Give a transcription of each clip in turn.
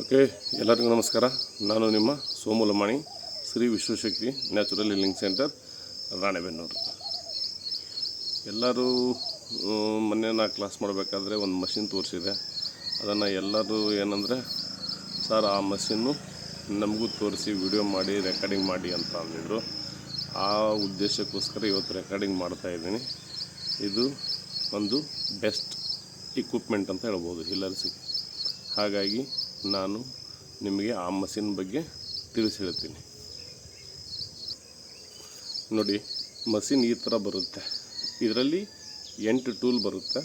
Okay, ಎಲ್ಲರಿಗೂ ನಮಸ್ಕಾರ. ನಾನು ನಿಮ್ಮ Somu Lamani, Shri Vishwashakti natural healing centre, Ranebennur. ಎಲ್ಲರೂ ಮೊನ್ನೆ ನಾ ಕ್ಲಾಸ್ ಮಾಡಬೇಕಾದ್ರೆ ಒಂದು ಮಷಿನ್ ತೋರಿಸಿದೆ. ಅದನ್ನು ಎಲ್ಲರೂ ಏನಂದರೆ, ಸರ್ ಆ ಮಷಿನ್ನು ನಮಗೂ ತೋರಿಸಿ ವಿಡಿಯೋ ಮಾಡಿ ರೆಕಾರ್ಡಿಂಗ್ ಮಾಡಿ ಅಂತ ಅಂದಿದ್ರು. ಆ ಉದ್ದೇಶಕ್ಕೋಸ್ಕರ ಇವತ್ತು ರೆಕಾರ್ಡಿಂಗ್ ಮಾಡ್ತಾಯಿದ್ದೀನಿ. ಇದು ಒಂದು ಬೆಸ್ಟ್ ಇಕ್ವಿಪ್ಮೆಂಟ್ ಅಂತ ಹೇಳ್ಬೋದು ಹೀಲರ್ಸಿಗೆ. ಹಾಗಾಗಿ ನಾನು ನಿಮಗೆ ಆ ಮಷಿನ್ ಬಗ್ಗೆ ತಿಳಿಸಿ ಹೇಳ್ತೀನಿ. ನೋಡಿ, ಮಷಿನ್ ಈ ಥರ ಬರುತ್ತೆ. ಇದರಲ್ಲಿ 8 ಟೂಲ್ ಬರುತ್ತೆ.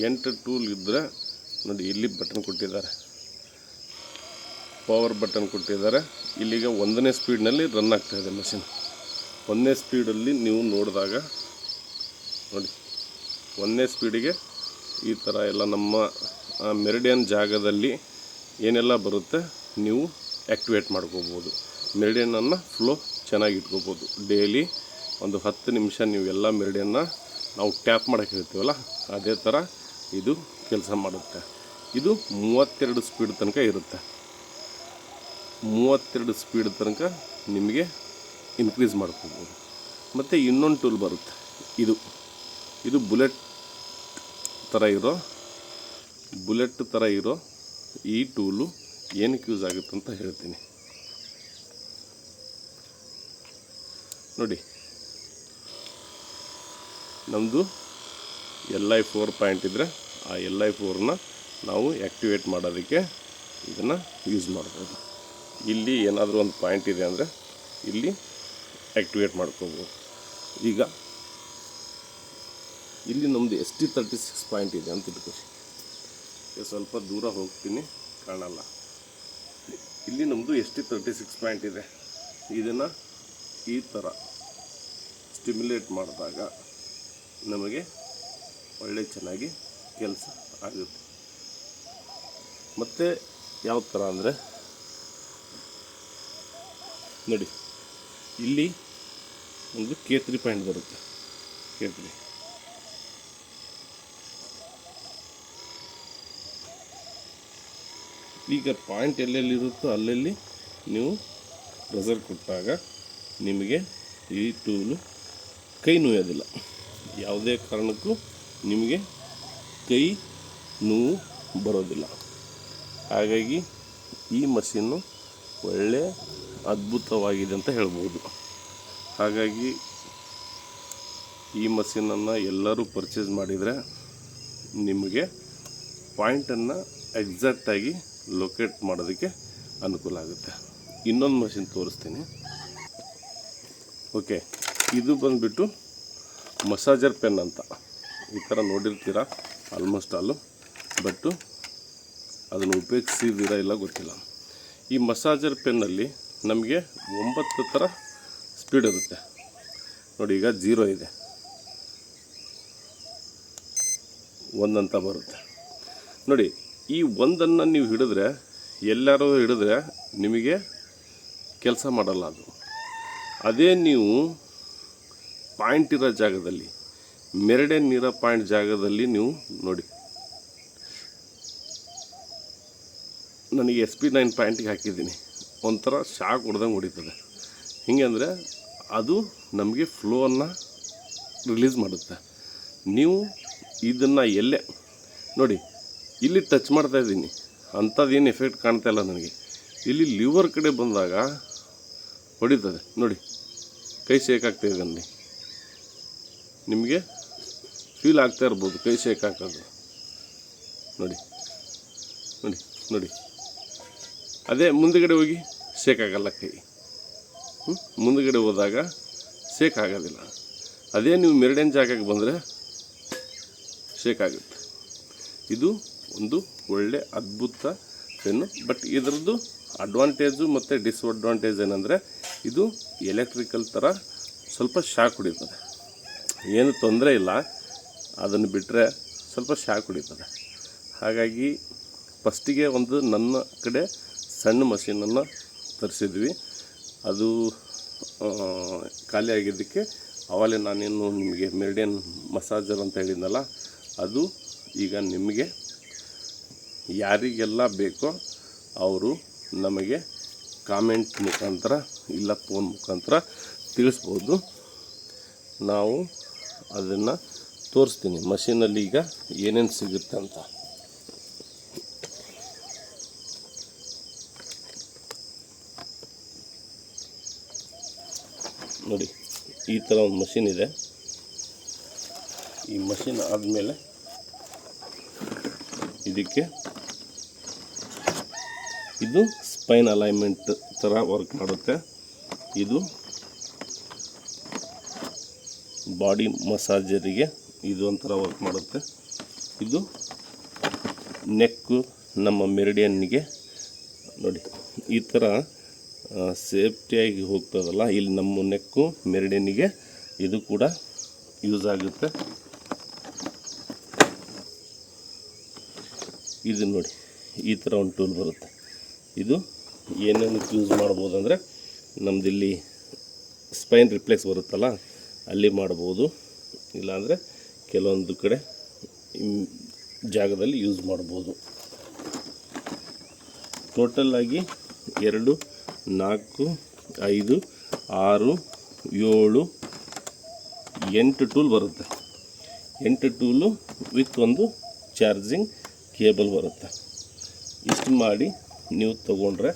8 ಟೂಲ್ ಇದ್ದರೆ ನೋಡಿ, ಇಲ್ಲಿ ಬಟನ್ ಕೊಟ್ಟಿದ್ದಾರೆ, ಪವರ್ ಬಟನ್ ಕೊಟ್ಟಿದ್ದಾರೆ. ಇಲ್ಲಿಗೆ 1ನೇ ಸ್ಪೀಡ್ನಲ್ಲಿ ರನ್ ಆಗ್ತಾಯಿದೆ ಮಷಿನ್. 1ನೇ ಸ್ಪೀಡಲ್ಲಿ ನೀವು ನೋಡಿದಾಗ ನೋಡಿ, 1ನೇ ಸ್ಪೀಡಿಗೆ ಈ ಥರ ಎಲ್ಲ ನಮ್ಮ ಮೆರಿಡಿಯನ್ ಜಾಗದಲ್ಲಿ ಏನೆಲ್ಲ ಬರುತ್ತೆ ನೀವು ಆ್ಯಕ್ಟಿವೇಟ್ ಮಾಡ್ಕೋಬೋದು. ಮೆರಿಡಿಯನನ್ನು ಫ್ಲೋ ಚೆನ್ನಾಗಿ ಇಟ್ಕೋಬೋದು. ಡೈಲಿ ಒಂದು 10 ನಿಮಿಷ ನೀವು ಎಲ್ಲ ಮೆರಿಡಿಯನ್ನ ನಾವು ಟ್ಯಾಪ್ ಮಾಡೋಕ್ಕೆ ಹೇಳ್ತೀವಲ್ಲ, ಅದೇ ಥರ ಇದು ಕೆಲಸ ಮಾಡುತ್ತೆ. ಇದು 32 ಸ್ಪೀಡ್ ತನಕ ಇರುತ್ತೆ. 32 ಸ್ಪೀಡ್ ತನಕ ನಿಮಗೆ ಇನ್ಕ್ರೀಸ್ ಮಾಡ್ಕೋಬೋದು. ಮತ್ತು ಇನ್ನೊಂದು ಟೂಲ್ ಬರುತ್ತೆ, ಇದು ಬುಲೆಟ್ ಥರ ಇರೋ ಈ ಟೂಲು ಏನಕ್ಕೆ ಯೂಸ್ ಆಗುತ್ತೆ ಅಂತ ಹೇಳ್ತೀನಿ. ನೋಡಿ, ನಮ್ಮದು LI4 ಪಾಯಿಂಟ್ ಇದ್ದರೆ ಆ LI4ನ ನಾವು ಆ್ಯಕ್ಟಿವೇಟ್ ಮಾಡೋದಕ್ಕೆ ಇದನ್ನು ಯೂಸ್ ಮಾಡ್ಬೋದು. ಇಲ್ಲಿ ಏನಾದರೂ ಒಂದು ಪಾಯಿಂಟ್ ಇದೆ ಅಂದರೆ ಇಲ್ಲಿ ಆ್ಯಕ್ಟಿವೇಟ್ ಮಾಡ್ಕೋಬೋದು. ಈಗ ಇಲ್ಲಿ ನಮ್ಮದು ST36 ಪಾಯಿಂಟ್ ಇದೆ ಅಂತ ಇಟ್ಕೊಳ್ಳಿ. ಸ್ವಲ್ಪ ದೂರ ಹೋಗ್ತೀನಿ, ಕಾಣಲ್ಲ. ಇಲ್ಲಿ ನಮ್ಮದು ST36 ಪಾಯಿಂಟ್ ಇದೆ. ಇದನ್ನು ಈ ಥರ ಸ್ಟಿಮ್ಯುಲೇಟ್ ಮಾಡಿದಾಗ ನಮಗೆ ಒಳ್ಳೆ ಚೆನ್ನಾಗಿ ಕೆಲಸ ಆಗುತ್ತೆ. ಮತ್ತು ಯಾವ ಥರ ಅಂದರೆ ನೋಡಿ, ಇಲ್ಲಿ ಒಂದು K3 ಪಾಯಿಂಟ್ ಬರುತ್ತೆ. K3 ಈಗ ಪಾಯಿಂಟ್ ಎಲ್ಲೆಲ್ಲಿರುತ್ತೋ ಅಲ್ಲಲ್ಲಿ ನೀವು ಪ್ರೆಸರ್ ಕೊಟ್ಟಾಗ ನಿಮಗೆ ಈ ಟೂಲು ಕೈ ನೋಯೋದಿಲ್ಲ. ಯಾವುದೇ ಕಾರಣಕ್ಕೂ ನಿಮಗೆ ಕೈ ನೋವು ಬರೋದಿಲ್ಲ. ಹಾಗಾಗಿ ಈ ಮಷಿನ್ನು ಒಳ್ಳೆ ಅದ್ಭುತವಾಗಿದೆ ಅಂತ ಹೇಳ್ಬೋದು. ಹಾಗಾಗಿ ಈ ಮಷಿನನ್ನು ಎಲ್ಲರೂ ಪರ್ಚೇಸ್ ಮಾಡಿದರೆ ನಿಮಗೆ ಪಾಯಿಂಟನ್ನು ಎಕ್ಸಾಕ್ಟಾಗಿ ಲೊಕೇಟ್ ಮಾಡೋದಕ್ಕೆ ಅನುಕೂಲ ಆಗುತ್ತೆ. ಇನ್ನೊಂದು ಮಷಿನ್ ತೋರಿಸ್ತೀನಿ. ಓಕೆ, ಇದು ಬಂದುಬಿಟ್ಟು ಮಸಾಜರ್ ಪೆನ್ ಅಂತ. ಈ ಥರ ನೋಡಿರ್ತೀರ ಆಲ್ಮೋಸ್ಟ್ ಆಲು, ಬಟ್ಟು ಅದನ್ನು ಉಪಯೋಗಿಸಿದ್ದೀರಾ ಇಲ್ಲ ಗೊತ್ತಿಲ್ಲ. ಈ ಮಸಾಜರ್ ಪೆನ್ನಲ್ಲಿ ನಮಗೆ 9 ಥರ ಸ್ಪೀಡ್ ಇರುತ್ತೆ. ನೋಡಿ, ಈಗ 0 ಇದೆ, 1 ಅಂತ ಬರುತ್ತೆ. ನೋಡಿ, ಈ 1ಅನ್ನು ನೀವು ಹಿಡಿದ್ರೆ, ಎಲ್ಲರೂ ಹಿಡಿದ್ರೆ ನಿಮಗೆ ಕೆಲಸ ಮಾಡಲ್ಲ ಅದು. ಅದೇ ನೀವು ಪಾಯಿಂಟ್ ಇರೋ ಜಾಗದಲ್ಲಿ, ಮೆರಿಡಿಯನ್ ಇರೋ ಪಾಯಿಂಟ್ ಜಾಗದಲ್ಲಿ ನೀವು ನೋಡಿ, ನನಗೆ SP9 ಪಾಯಿಂಟಿಗೆ ಹಾಕಿದ್ದೀನಿ, ಒಂಥರ ಶಾಕ್ ಹೊಡೆದಂಗೆ ಹೊಡಿತದೆ. ಹಿಂಗೆ ಅಂದರೆ ಅದು ನಮಗೆ ಫ್ಲೋವನ್ನು ರಿಲೀಸ್ ಮಾಡುತ್ತೆ. ನೀವು ಇದನ್ನು ಎಲ್ಲೇ ನೋಡಿ, ಇಲ್ಲಿ ಟಚ್ ಮಾಡ್ತಾಯಿದ್ದೀನಿ, ಅಂಥದ್ದೇನು ಎಫೆಕ್ಟ್ ಕಾಣ್ತಾ ಇಲ್ಲ ನನಗೆ. ಇಲ್ಲಿ ಲಿವರ್ ಕಡೆ ಬಂದಾಗ ಹೊಡಿತದೆ ನೋಡಿ, ಕೈ ಶೇಕ್ ಆಗ್ತಾಯಿದೆ. ಅಲ್ಲಿ ನಿಮಗೆ ಫೀಲ್ ಆಗ್ತಾ ಇರ್ಬೋದು ಕೈ ಶೇಕ್ ಹಾಕೋದು. ನೋಡಿ ನೋಡಿ ನೋಡಿ, ಅದೇ ಮುಂದುಗಡೆ ಹೋಗಿ ಶೇಕ್ ಆಗಲ್ಲ ಕೈ. ಮುಂದುಗಡೆ ಹೋದಾಗ ಶೇಕ್ ಆಗೋದಿಲ್ಲ. ಅದೇ ನೀವು ಮೆರಿಡಿಯನ್ ಜಾಗಕ್ಕೆ ಬಂದರೆ ಶೇಕ್ ಆಗುತ್ತೆ. ಇದು ಒಂದು ಒಳ್ಳೆ ಅದ್ಭುತ ಪೆನ್ನು. ಬಟ್ ಇದರದ್ದು ಅಡ್ವಾಂಟೇಜು ಮತ್ತು ಡಿಸ್ಅಡ್ವಾಂಟೇಜ್ ಏನಂದರೆ, ಇದು ಎಲೆಕ್ಟ್ರಿಕಲ್ ಥರ ಸ್ವಲ್ಪ ಶಾಕ್ ಹೊಡಿತದೆ. ಏನು ತೊಂದರೆ ಇಲ್ಲ, ಅದನ್ನು ಬಿಟ್ಟರೆ ಸ್ವಲ್ಪ ಶಾಕ್ ಹೊಡಿತದೆ. ಹಾಗಾಗಿ ಫಸ್ಟಿಗೆ ಒಂದು ನನ್ನ ಕಡೆ ಸಣ್ಣ ಮಷೀನನ್ನು ತರಿಸಿದ್ವಿ. ಅದು ಖಾಲಿ ಆಗಿದ್ದಕ್ಕೆ ಅವಾಗಲೇ ನಾನೇನು ನಿಮಗೆ ಮೆರಿಡಿಯನ್ ಮಸಾಜರ್ ಅಂತ ಹೇಳಿದ್ನಲ್ಲ, ಅದು ಈಗ ನಿಮಗೆ ಯಾರಿಗೆಲ್ಲ ಬೇಕೋ ಅವರು ನಮಗೆ ಕಾಮೆಂಟ್ ಮುಖಾಂತರ ಇಲ್ಲ ಫೋನ್ ಮುಖಾಂತರ ತಿಳಿಸ್ಬೋದು. ನಾವು ಅದನ್ನು ತೋರಿಸ್ತೀನಿ ಮಷೀನಲ್ಲಿ ಈಗ ಏನೇನು ಸಿಗುತ್ತೆ ಅಂತ. ನೋಡಿ, ಈ ಥರ ಒಂದು ಮಷೀನ್ ಇದೆ. ಈ ಮಷೀನ್ ಆದಮೇಲೆ ಇದಕ್ಕೆ ಇದು ಸ್ಪೈನ್ ಅಲೈನ್ಮೆಂಟ್ ಥರ ವರ್ಕ್ ಮಾಡುತ್ತೆ. ಇದು ಬಾಡಿ ಮಸಾಜರಿಗೆ ಇದು ಒಂಥರ ವರ್ಕ್ ಮಾಡುತ್ತೆ. ಇದು ನೆಕ್ಕು ನಮ್ಮ ಮೆರಿಡಿಯನ್ನಿಗೆ ನೋಡಿ ಈ ಥರ ಸೇಫ್ಟಿಯಾಗಿ ಹೋಗ್ತದಲ್ಲ, ಇಲ್ಲಿ ನಮ್ಮ ನೆಕ್ಕು ಮೆರಿಡಿಯನ್ನಿಗೆ ಇದು ಕೂಡ ಯೂಸ್ ಆಗುತ್ತೆ. ಇದು ನೋಡಿ ಈ ಥರ ಒಂದು ಟೂಲ್ ಬರುತ್ತೆ. ಇದು ಏನೇನು ಯೂಸ್ ಮಾಡ್ಬೋದು ಅಂದರೆ ನಮ್ಮದಿಲ್ಲಿ ಸ್ಪೈನ್ ರಿಪ್ಲೇಕ್ಸ್ ಬರುತ್ತಲ್ಲ ಅಲ್ಲಿ ಮಾಡ್ಬೋದು, ಇಲ್ಲಾಂದರೆ ಕೆಲವೊಂದು ಕಡೆ ಜಾಗದಲ್ಲಿ ಯೂಸ್ ಮಾಡ್ಬೋದು. ಟೋಟಲಾಗಿ 2, 4, 5, 6, 7, 8 ಟೂಲ್ ಬರುತ್ತೆ. 8 ಟೂಲು ವಿತ್ ಒಂದು ಚಾರ್ಜಿಂಗ್ ಕೇಬಲ್ ಬರುತ್ತೆ. ಇಷ್ಟು ಮಾಡಿ ನೀವು ತಗೊಂಡ್ರೆ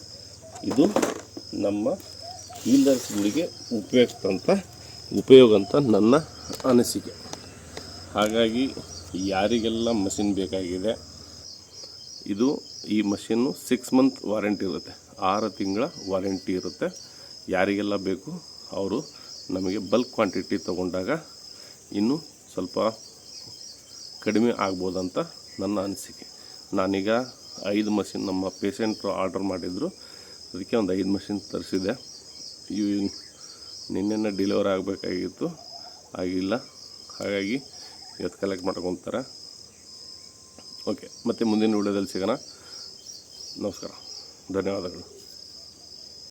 ಇದು ನಮ್ಮ ಹೀಲರ್ಸ್ಗಳಿಗೆ ಉಪಯೋಗ ಅಂತ ನನ್ನ ಅನಿಸಿಕೆ. ಹಾಗಾಗಿ ಯಾರಿಗೆಲ್ಲ ಮಷಿನ್ ಬೇಕಾಗಿದೆ, ಇದು ಈ ಮಷಿನ್ನು 6 ಮಂತ್ ವಾರಂಟಿ ಇರುತ್ತೆ, 6 ತಿಂಗಳ ವಾರಂಟಿ ಇರುತ್ತೆ. ಯಾರಿಗೆಲ್ಲ ಬೇಕು ಅವರು ನಮಗೆ ಬಲ್ಕ್ ಕ್ವಾಂಟಿಟಿ ತೊಗೊಂಡಾಗ ಇನ್ನೂ ಸ್ವಲ್ಪ ಕಡಿಮೆ ಆಗ್ಬೋದಂತ ನನ್ನ ಅನಿಸಿಕೆ. ನಾನೀಗ 5 ಮಷಿನ್ ನಮ್ಮ ಪೇಷಂಟ್ರು ಆರ್ಡರ್ ಮಾಡಿದರು, ಅದಕ್ಕೆ ಒಂದು 5 ಮಷಿನ್ ತರಿಸಿದೆ. ಇವು ನಿನ್ನೆ ಡೆಲಿವರ್ ಆಗಬೇಕಾಗಿತ್ತು, ಆಗಿಲ್ಲ. ಹಾಗಾಗಿ ಇವತ್ತು ಕಲೆಕ್ಟ್ ಮಾಡ್ಕೊತಾರೆ. ಓಕೆ, ಮತ್ತು ಮುಂದಿನ ವಿಡಿಯೋದಲ್ಲಿ ಸಿಗೋಣ. ನಮಸ್ಕಾರ, ಧನ್ಯವಾದಗಳು.